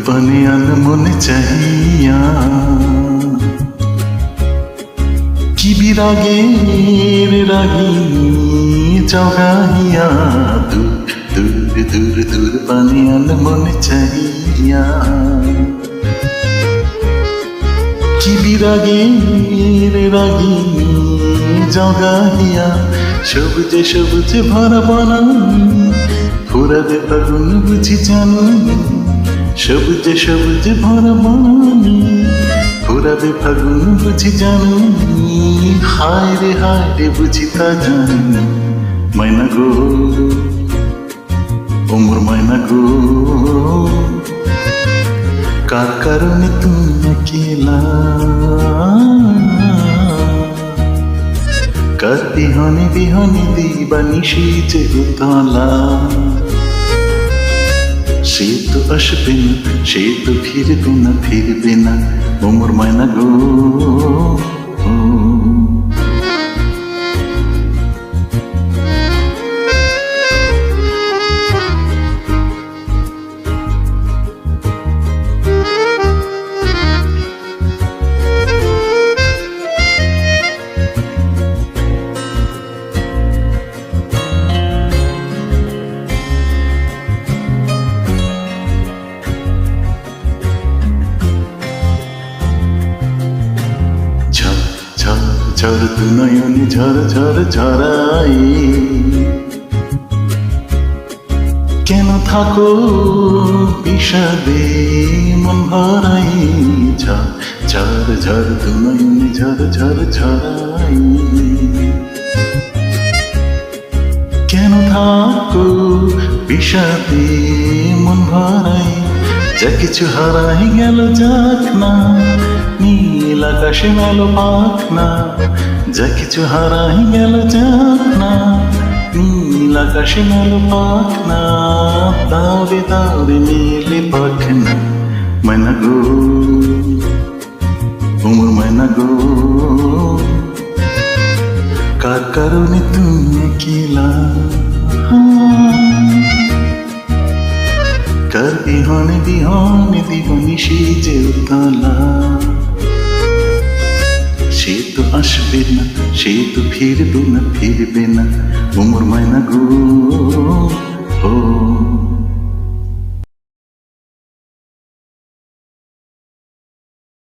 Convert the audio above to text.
পানে আনমনে চাহিয়া কি বিরাগের রাগিনী জগাইয়া দূর দূর দূর দূর পানে আনমনে চাহিয়া কি বিরাগের রাগিনী জগাইয়া সবুজে সবুজে ভরা বনানী ফুরাবে ফাগুন বুঝি জানো সবুজে সবুজে ভরা বনানী ফুরাবে ফাগুন বুঝি জানো হায় রে বুঝি তা জানি মাইনা গো ওমর মাইনা গো কার কারণে তুমি একেলা কার বিহনে বিহনে দিবা নিশি যে উতলা সে তো আসবে না সে তো ফিরবে না ওমর মায়না গো ঝড় দু নয়নে ঝড় ঝড় ঝরাই কেন থাকো বিষাদে মন ভরাই ঝড় ঝড় দু নয়নে ঝড় ঝড় ঝরাই কেন থাকো বিষাদে মন ভরাই যা কিছু হারাই গেল যাক না নীল আকাশে মেলো পাখ না যা কিছু হারাই গেল যাক না নীল আকাশে মেলো পাখ না দাওরে দাওরে মেলে পাখ না মায়না গো ওমর মায়না গো কার কারণে তুমি একেলা কার বিহনে বিহনে দিবনিশি যে উতলা সে তো আসবে না সে তো ফিরবে না ওমর মায়না গো